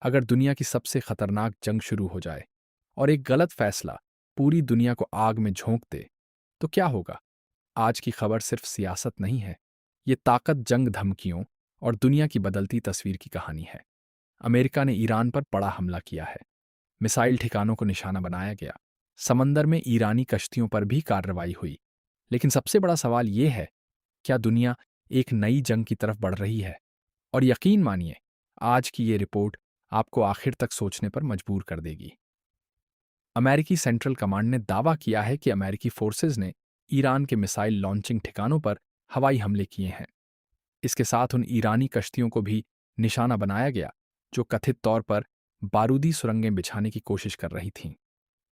अगर दुनिया की सबसे खतरनाक जंग शुरू हो जाए और एक गलत फैसला पूरी दुनिया को आग में झोंक दे, तो क्या होगा? आज की खबर सिर्फ सियासत नहीं है, ये ताकत, जंग, धमकियों और दुनिया की बदलती तस्वीर की कहानी है। अमेरिका ने ईरान पर बड़ा हमला किया है, मिसाइल ठिकानों को निशाना बनाया गया, समंदर में ईरानी कश्तियों पर भी कार्रवाई हुई। लेकिन सबसे बड़ा सवाल ये है, क्या दुनिया एक नई जंग की तरफ बढ़ रही है? और यकीन मानिए, आज की ये रिपोर्ट आपको आखिर तक सोचने पर मजबूर कर देगी। अमेरिकी सेंट्रल कमांड ने दावा किया है कि अमेरिकी फोर्सेज ने ईरान के मिसाइल लॉन्चिंग ठिकानों पर हवाई हमले किए हैं। इसके साथ उन ईरानी कश्तियों को भी निशाना बनाया गया जो कथित तौर पर बारूदी सुरंगें बिछाने की कोशिश कर रही थीं।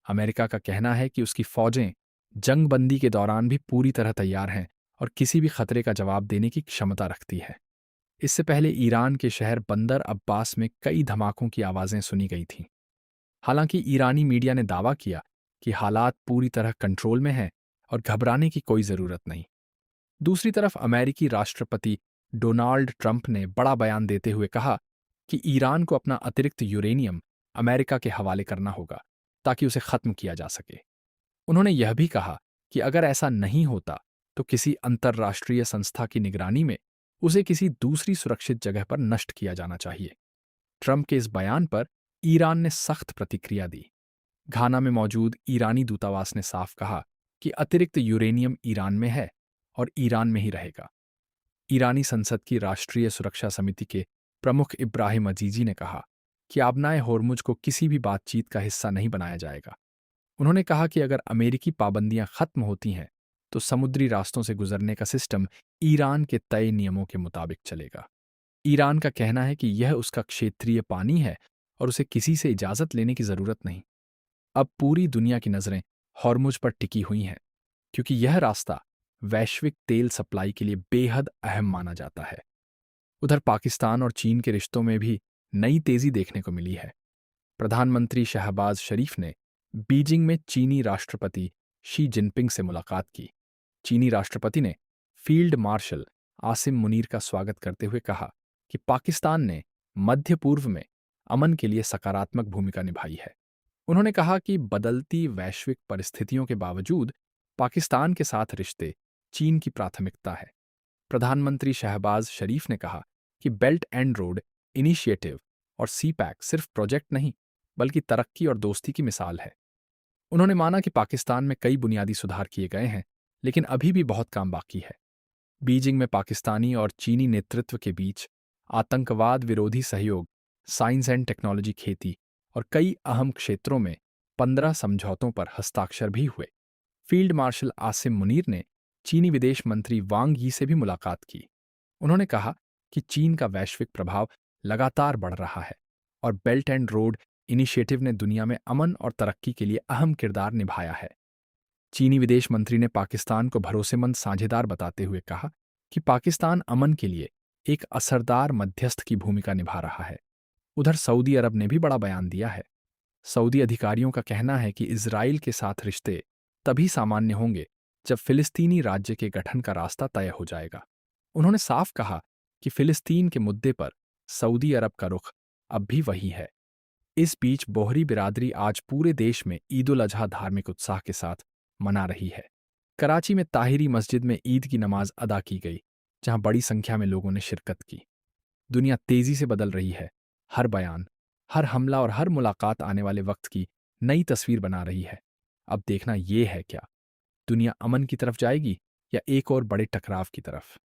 अमेरिका का कहना है कि उसकी फौजें जंगबंदी के दौरान भी पूरी तरह तैयार हैं और किसी भी खतरे का जवाब देने की क्षमता रखती है। इससे पहले ईरान के शहर बंदर अब्बास में कई धमाकों की आवाजें सुनी गई थीं। हालांकि ईरानी मीडिया ने दावा किया कि हालात पूरी तरह कंट्रोल में हैं और घबराने की कोई जरूरत नहीं। दूसरी तरफ अमेरिकी राष्ट्रपति डोनाल्ड ट्रंप ने बड़ा बयान देते हुए कहा कि ईरान को अपना अतिरिक्त यूरेनियम अमेरिका के हवाले करना होगा ताकि उसे खत्म किया जा सके। उन्होंने यह भी कहा कि अगर ऐसा नहीं होता तो किसी अंतर्राष्ट्रीय संस्था की निगरानी में उसे किसी दूसरी सुरक्षित जगह पर नष्ट किया जाना चाहिए। ट्रंप के इस बयान पर ईरान ने सख्त प्रतिक्रिया दी। घाना में मौजूद ईरानी दूतावास ने साफ कहा कि अतिरिक्त यूरेनियम ईरान में है और ईरान में ही रहेगा। ईरानी संसद की राष्ट्रीय सुरक्षा समिति के प्रमुख इब्राहिम अजीजी ने कहा कि आबनाए होर्मुज को किसी भी बातचीत का हिस्सा नहीं बनाया जाएगा। उन्होंने कहा कि अगर अमेरिकी पाबंदियां खत्म होती हैं तो समुद्री रास्तों से गुजरने का सिस्टम ईरान के तय नियमों के मुताबिक चलेगा। ईरान का कहना है कि यह उसका क्षेत्रीय पानी है और उसे किसी से इजाजत लेने की जरूरत नहीं। अब पूरी दुनिया की नजरें हॉर्मुज पर टिकी हुई हैं, क्योंकि यह रास्ता वैश्विक तेल सप्लाई के लिए बेहद अहम माना जाता है। उधर पाकिस्तान और चीन के रिश्तों में भी नई तेजी देखने को मिली है। प्रधानमंत्री शहबाज शरीफ ने बीजिंग में चीनी राष्ट्रपति शी जिनपिंग से मुलाकात की। चीनी राष्ट्रपति ने फील्ड मार्शल आसिम मुनीर का स्वागत करते हुए कहा कि पाकिस्तान ने मध्य पूर्व में अमन के लिए सकारात्मक भूमिका निभाई है। उन्होंने कहा कि बदलती वैश्विक परिस्थितियों के बावजूद पाकिस्तान के साथ रिश्ते चीन की प्राथमिकता है। प्रधानमंत्री शहबाज शरीफ ने कहा कि बेल्ट एंड रोड इनिशिएटिव और सीपैक सिर्फ प्रोजेक्ट नहीं, बल्कि तरक्की और दोस्ती की मिसाल है। उन्होंने माना कि पाकिस्तान में कई बुनियादी सुधार किए गए हैं, लेकिन अभी भी बहुत काम बाकी है। बीजिंग में पाकिस्तानी और चीनी नेतृत्व के बीच आतंकवाद विरोधी सहयोग, साइंस एंड टेक्नोलॉजी, खेती और कई अहम क्षेत्रों में 15 समझौतों पर हस्ताक्षर भी हुए। फील्ड मार्शल आसिम मुनीर ने चीनी विदेश मंत्री वांग यी से भी मुलाकात की। उन्होंने कहा कि चीन का वैश्विक प्रभाव लगातार बढ़ रहा है और बेल्ट एंड रोड इनिशिएटिव ने दुनिया में अमन और तरक्की के लिए अहम किरदार निभाया है। चीनी विदेश मंत्री ने पाकिस्तान को भरोसेमंद साझेदार बताते हुए कहा कि पाकिस्तान अमन के लिए एक असरदार मध्यस्थ की भूमिका निभा रहा है। उधर सऊदी अरब ने भी बड़ा बयान दिया है। सऊदी अधिकारियों का कहना है कि इजराइल के साथ रिश्ते तभी सामान्य होंगे जब फिलिस्तीनी राज्य के गठन का रास्ता तय हो जाएगा। उन्होंने साफ कहा कि फिलिस्तीन के मुद्दे पर सऊदी अरब का रुख अब भी वही है। इस बीच बोहरी बिरादरी आज पूरे देश में ईद उल अजहा धार्मिक उत्साह के साथ मना रही है। कराची में ताहिरी मस्जिद में ईद की नमाज अदा की गई, जहां बड़ी संख्या में लोगों ने शिरकत की। दुनिया तेजी से बदल रही है। हर बयान, हर हमला और हर मुलाकात आने वाले वक्त की नई तस्वीर बना रही है। अब देखना यह है, क्या दुनिया अमन की तरफ जाएगी या एक और बड़े टकराव की तरफ।